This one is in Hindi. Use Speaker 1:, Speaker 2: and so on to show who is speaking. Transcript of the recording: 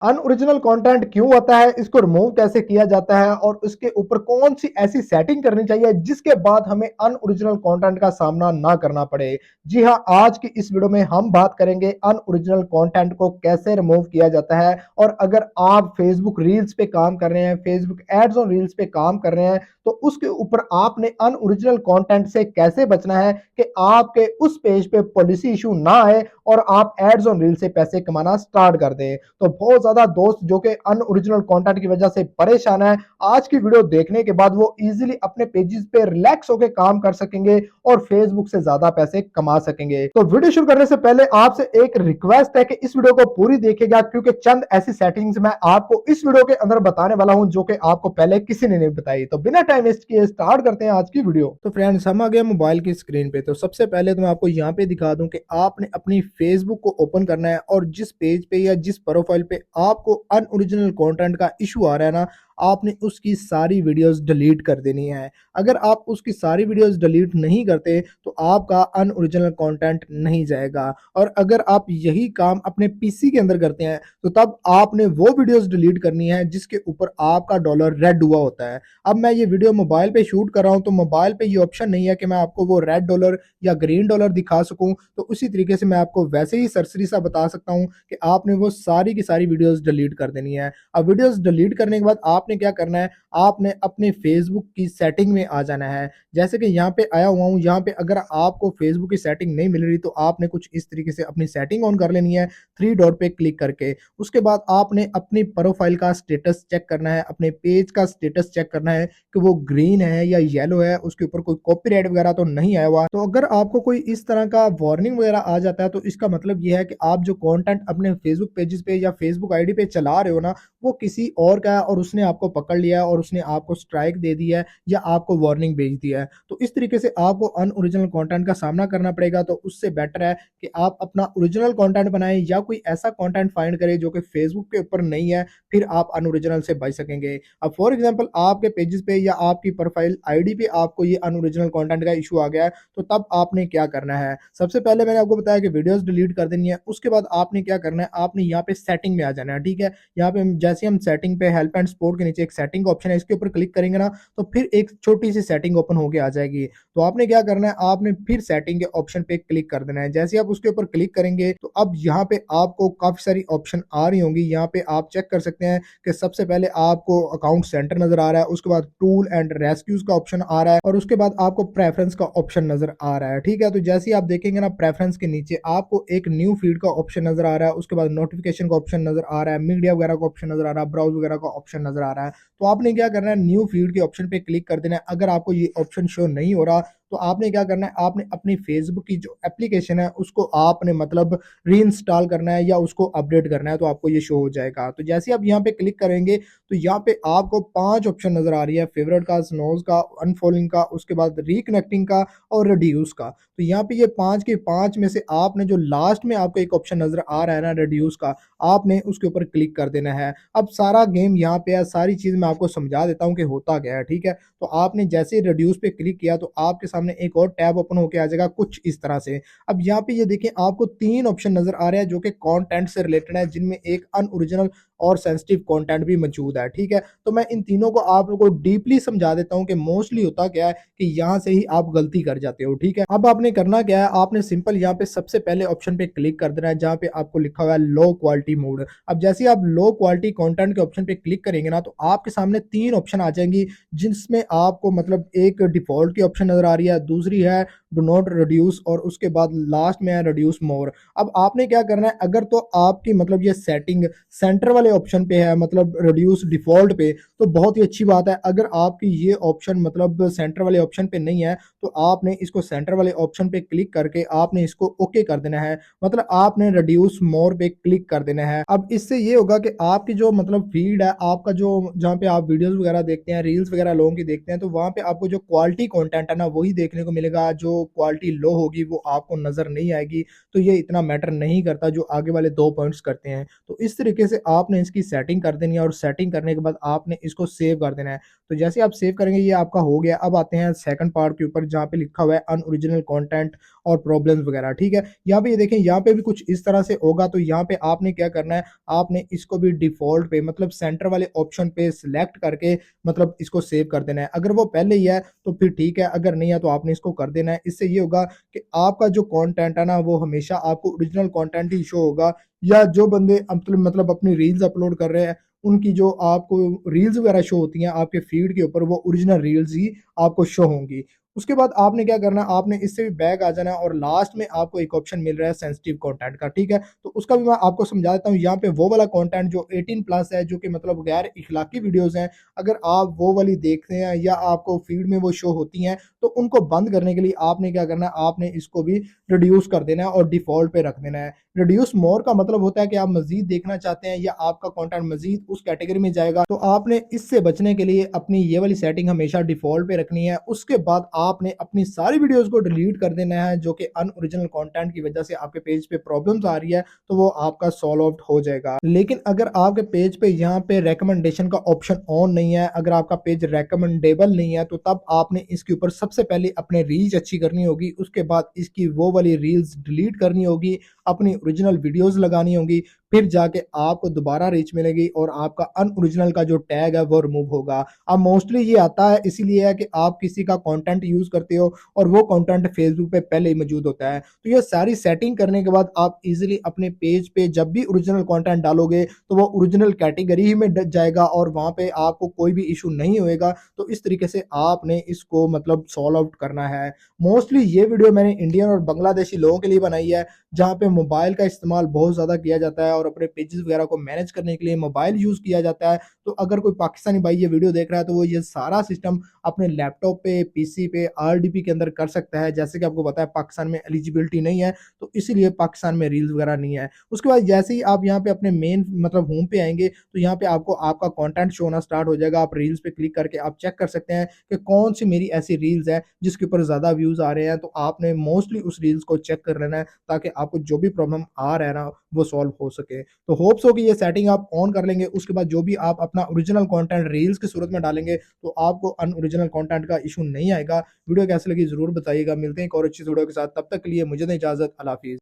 Speaker 1: अनओरिजिनल कंटेंट क्यों होता है, इसको रिमूव कैसे किया जाता है और उसके ऊपर कौन सी ऐसी सेटिंग करनी चाहिए जिसके बाद हमें अनओरिजिनल कंटेंट का सामना ना करना पड़े। जी हाँ, आज की इस वीडियो में हम बात करेंगे अनओरिजिनल कंटेंट को कैसे रिमूव किया जाता है। और अगर आप फेसबुक रील्स पे काम कर रहे हैं, फेसबुक एड्स ऑन रील्स पे काम कर रहे हैं, तो उसके ऊपर आपने अनओरिजिनल कंटेंट से कैसे बचना है कि आपके उस पेज पे पॉलिसी इशू ना आए और आप एड्स ऑन रील से पैसे कमाना स्टार्ट कर दें। तो बहुत ज्यादा दोस्त जो कि अनओरिजिनल कंटेंट की वजह से परेशान है, आज की वीडियो देखने के बाद वो इजीली अपने पेजेस पे रिलैक्स होकर काम कर सकेंगे और फेसबुक से ज्यादा पैसे कमा सकेंगे। तो वीडियो शुरू करने से पहले आपसे एक रिक्वेस्ट है कि इस वीडियो को पूरी देखिएगा, क्योंकि चंद ऐसी सेटिंग्स मैं आपको इस वीडियो के अंदर बताने वाला हूं जो कि आपको पहले किसी ने नहीं बताई। तो बिना टाइम वेस्ट किए स्टार्ट करते हैं आज की वीडियो। तो फ्रेंड्स, हम आ गए मोबाइल की स्क्रीन पे। तो सबसे पहले तो मैं आपको यहाँ पे दिखा दूं कि आपने अपनी फेसबुक को ओपन करना है और जिस पेज पे या जिस प्रोफाइल पे आपको अनओरिजिनल कंटेंट का इशू आ रहा है ना, आपने उसकी सारी वीडियोस डिलीट कर देनी है। अगर आप उसकी सारी वीडियोस डिलीट नहीं करते तो आपका अनओरिजिनल कंटेंट नहीं जाएगा। और अगर आप यही काम अपने पीसी के अंदर करते हैं तो तब आपने वो वीडियोस डिलीट करनी है जिसके ऊपर आपका डॉलर रेड हुआ होता है। अब मैं ये वीडियो मोबाइल पे शूट कर रहा हूँ तो मोबाइल पे ये ऑप्शन नहीं है कि मैं आपको वो रेड डॉलर या ग्रीन डॉलर दिखा सकूं। तो उसी तरीके से मैं आपको वैसे ही सरसरी सा बता सकता हूं कि आपने वो सारी की सारी वीडियोस डिलीट कर देनी है। अब वीडियोस डिलीट करने के बाद आपने क्या करना है, आपने अपने फेसबुक की सेटिंग में आ जाना है। जैसे कि यहाँ पे आया हुआ हूँ, यहाँ पे अगर आपको फेसबुक की सेटिंग नहीं मिल रही तो आपने कुछ इस तरीके से अपनी सेटिंग ऑन कर लेनी है, थ्री डॉट पे क्लिक करके। उसके बाद आपने अपनी प्रोफाइल का स्टेटस चेक करना है, अपने पेज का स्टेटस चेक करना है कि वो ग्रीन है या येलो है, उसके ऊपर कोई कॉपीराइट वगैरह तो नहीं आया हुआ। तो अगर आपको कोई इस तरह का वार्निंग वगैरह आ जाता है तो इसका मतलब ये है कि आप जो कंटेंट अपने फेसबुक पेजेस पे या फेसबुक आईडी पे चला रहे हो ना, वो किसी और का है और उसने आपको पकड़ लिया है और उसने आपको स्ट्राइक दे दी है या आपको वार्निंग भेज दिया है। तो इस तरीके से आपको अनओरिजिनल कंटेंट का सामना करना पड़ेगा। तो उससे बेटर है कि आप अपना ओरिजिनल कंटेंट बनाएं या कोई ऐसा कंटेंट फाइंड करें जो कि फेसबुक के ऊपर नहीं है, फिर आप अनओरिजिनल से बच सकेंगे। अब फॉर एग्जांपल आपके पेजेस पे या आपकी प्रोफाइल आईडी पे आपको ये अनओरिजिनल कंटेंट का इशू आ गया है, तो तब आपने क्या करना है। सबसे पहले मैंने आपको बताया कि वीडियोस डिलीट कर देनी है। उसके बाद आपने क्या करना है, आपने यहाँ पे सेटिंग में आ जाना है। ठीक है, यहाँ पे जैसे हम सेटिंग पे हेल्प एंड सपोर्ट के नीचे एक सेटिंग का ऑप्शन है, इसके ऊपर क्लिक करेंगे ना तो फिर एक छोटी सी सेटिंग ओपन होके आ जाएगी। तो आपने क्या करना है, आपने फिर सेटिंग के ऑप्शन पे क्लिक कर देना है। जैसे आप उसके ऊपर क्लिक करेंगे तो अब यहाँ पे आपको काफी सारी ऑप्शन आ रही होंगी। यहाँ पे आप चेक कर सकते हैं कि सबसे पहले आपको अकाउंट सेंटर नजर आ रहा है, उसके बाद टूल एंड रेस्क्यूज का ऑप्शन आ रहा है और उसके बाद आपको प्रेफरेंस का ऑप्शन नजर आ रहा है। ठीक है, तो जैसे ही आप देखेंगे ना, प्रेफरेंस के नीचे आपको एक न्यू फीड का ऑप्शन नजर आ रहा है, उसके बाद नोटिफिकेशन का ऑप्शन नजर आ रहा है, मीडिया वगैरह का ऑप्शन नजर आ रहा है, ब्राउज वगैरह का ऑप्शन नजर आ रहा है। तो आपने क्या करना है, न्यू फीड के ऑप्शन पे क्लिक कर देना है। अगर आपको ये ऑप्शन शो नहीं हो रहा तो आपने क्या करना है, आपने अपनी फेसबुक की जो एप्लीकेशन है उसको आपने मतलब रीइंस्टॉल करना है या उसको अपडेट करना है, तो आपको ये शो हो जाएगा। तो जैसे आप यहाँ पे क्लिक करेंगे तो यहाँ पे आपको 5 ऑप्शन नजर आ रही है, फेवरेट का, स्नोज का, अनफॉलोइंग का, उसके बाद रिकनेक्टिंग का और रिड्यूस का। तो यहाँ पे ये 5 के 5 में से आपने जो लास्ट में आपको एक ऑप्शन नजर आ रहा है ना, रिड्यूस का, आपने उसके ऊपर क्लिक कर देना है। अब सारा गेम यहाँ पे है, सारी चीज मैं आपको समझा देता हूँ कि होता क्या है। ठीक है, तो आपने जैसे ही रिड्यूस पे क्लिक किया तो आपके सामने एक और टैब ओपन होके आ जाएगा कुछ इस तरह से। अब यहाँ पे ये देखें, आपको 3 ऑप्शन नजर आ रहे हैं जो कि कंटेंट से रिलेटेड है, जिनमें एक अनओरिजिनल और सेंसिटिव कंटेंट भी मौजूद है। ठीक है, तो मैं इन तीनों को आप लोगों को डीपली समझा देता हूं कि मोस्टली होता क्या है कि यहाँ से ही आप गलती कर जाते हो। ठीक है, अब आपने करना क्या है, आपने सिंपल यहाँ पे सबसे पहले ऑप्शन पे क्लिक कर देना है जहाँ पे आपको लिखा हुआ है लो क्वालिटी मोड। अब जैसे आप लो क्वालिटी कंटेंट के ऑप्शन पे क्लिक करेंगे ना तो आपके सामने 3 ऑप्शन आ जाएंगी, जिसमें आपको मतलब एक डिफॉल्ट की ऑप्शन नजर आ रही है, दूसरी है डू नॉट रिड्यूस और उसके बाद लास्ट में है रिड्यूस मोर। अब आपने क्या करना है, अगर तो आपकी मतलब ये सेटिंग सेंटर वाले ऑप्शन पे है, मतलब रिड्यूस डिफॉल्ट पे, तो बहुत ही अच्छी बात है। अगर आपकी ये ऑप्शन मतलब सेंटर वाले ऑप्शन पे नहीं है तो आपने इसको सेंटर वाले ऑप्शन पे क्लिक करके आपने इसको ओके कर देना है, मतलब आपने रिड्यूस मोर पे क्लिक कर देना है। अब इससे ये होगा कि आपकी जो मतलब फीड है, आपका जो जहाँ पे आप वीडियोस वगैरह देखते हैं, रील्स वगैरह लोगों की देखते हैं, तो वहाँ पे आपको जो क्वालिटी कंटेंट है ना वही देखने को मिलेगा, जो जो क्वालिटी लो होगी वो आपको नज़र नहीं आएगी, तो ये इतना मैटर नहीं करता जो आगे वाले 2 पॉइंट्स करते हैं। तो इस तरीके से आपने इसकी सेटिंग कर देनी है और सेटिंग करने के बाद आपने इसको सेव कर देना है। तो जैसे आप सेव करेंगे ये आपका हो गया। अब आते हैं सेकंड पार्ट के ऊपर जहाँ पे लिखा हुआ है अनओरिजिनल कंटेंट और प्रॉब्लम्स वगैरह, ठीक है? यहाँ पे ये देखें, यहाँ पे भी कुछ इस तरह से होगा। तो यहाँ पे आपने क्या करना है, आपने इसको भी डिफ़ॉल्ट पे मतलब सेंटर वाले ऑप्शन पे सिलेक्ट करके मतलब इसको सेव कर देना है। अगर वो पहले ही है तो फिर ठीक है, अगर नहीं है तो आपने इसको कर देना है। इससे ये होगा कि आपका जो कंटेंट है ना वो हमेशा आपको ओरिजिनल कंटेंट ही शो होगा, या जो बंदे मतलब अपनी रील्स अपलोड कर रहे हैं उनकी जो आपको रील्स वगैरह शो होती हैं आपके फीड के ऊपर, वो ओरिजिनल रील्स ही आपको शो होंगी। उसके बाद आपने क्या करना है, आपने इससे भी बैक आ जाना है और लास्ट में आपको एक ऑप्शन मिल रहा है सेंसिटिव कंटेंट का, ठीक है? तो उसका भी मैं आपको समझा देता हूँ। यहाँ पे वो वाला कंटेंट जो 18 प्लस है, जो कि मतलब गैर इखलाकी वीडियोस हैं, अगर आप वो वाली देखते हैं या आपको फीड में वो शो होती हैं, तो उनको बंद करने के लिए आपने क्या करना है, आपने इसको भी रिड्यूस कर देना है और डिफ़ॉल्ट पे रख देना है। रिड्यूस मोर का मतलब होता है कि आप मज़ीद देखना चाहते हैं या आपका कंटेंट मज़ीद उस कैटेगरी में जाएगा, तो आपने इससे बचने के लिए अपनी ये वाली सेटिंग हमेशा डिफ़ॉल्ट पे रखनी है। उसके बाद आपने अपनी सारी वीडियोज़ को डिलीट कर देना है जो कि अनओरिजिनल कंटेंट की वजह से आपके पेज पे प्रॉब्लम्स आ रही है, तो वो आपका सॉल्व आउट हो जाएगा। लेकिन अगर आपके पेज पे यहाँ पे रिकमेंडेशन का ऑप्शन ऑन नहीं है, अगर आपका पेज रिकमेंडेबल नहीं है, तो तब आपने इसके ऊपर सबसे पहले अपने रीच अच्छी करनी होगी। उसके बाद इसकी वो वाली रील्स डिलीट करनी होगी, अपनी ओरिजिनल वीडियोस लगानी होंगी, फिर जाके आपको दोबारा रीच मिलेगी और आपका अनओरिजिनल का जो टैग है वो रिमूव होगा। अब मोस्टली ये आता है इसीलिए है कि आप किसी का कंटेंट यूज करते हो और वो कंटेंट फेसबुक पे पहले ही मौजूद होता है। तो ये सारी सेटिंग करने के बाद आप इजीली अपने पेज पे जब भी ओरिजिनल कंटेंट डालोगे तो वो ओरिजिनल कैटेगरी ही में जाएगा और वहां पे आपको कोई भी इशू नहीं होएगा। तो इस तरीके से आपने इसको मतलब सॉल्व आउट करना है। मोस्टली ये वीडियो मैंने इंडियन और बांग्लादेशी लोगों के लिए बनाई है, जहाँ पे मोबाइल का इस्तेमाल बहुत ज़्यादा किया जाता है और अपने पेजेस वगैरह को मैनेज करने के लिए मोबाइल यूज़ किया जाता है। तो अगर कोई पाकिस्तानी भाई ये वीडियो देख रहा है तो वो ये सारा सिस्टम अपने लैपटॉप पे, पीसी पे, आरडीपी के अंदर कर सकता है। जैसे कि आपको पता है पाकिस्तान में एलिजिबिलिटी नहीं है, तो इसीलिए पाकिस्तान में रील्स वगैरह नहीं है। उसके बाद जैसे ही आप यहाँ पे अपने मेन मतलब होम पे आएंगे तो यहाँ पे आपको आपका कंटेंट शो होना स्टार्ट हो जाएगा। आप रील्स पे क्लिक करके आप चेक कर सकते हैं कि कौन सी मेरी ऐसी रील्स है जिसके ऊपर ज़्यादा व्यूज़ आ रहे हैं। तो आपने मोस्टली उस रील्स को चेक कर लेना है ताकि आपको जो भी प्रॉब्लम आ रहा है ना वो सॉल्व हो सके। तो होप्स हो कि ये सेटिंग आप ऑन कर लेंगे। उसके बाद जो भी आप अपना ओरिजिनल कंटेंट रील्स की सूरत में डालेंगे तो आपको अनओरिजिनल कंटेंट का इशू नहीं आएगा। वीडियो कैसी लगी ज़रूर बताइएगा। मिलते हैं एक और अच्छी वीडियो के साथ, तब तक के लिए मुझे दें इजाज़त। अल्लाह हाफिज़।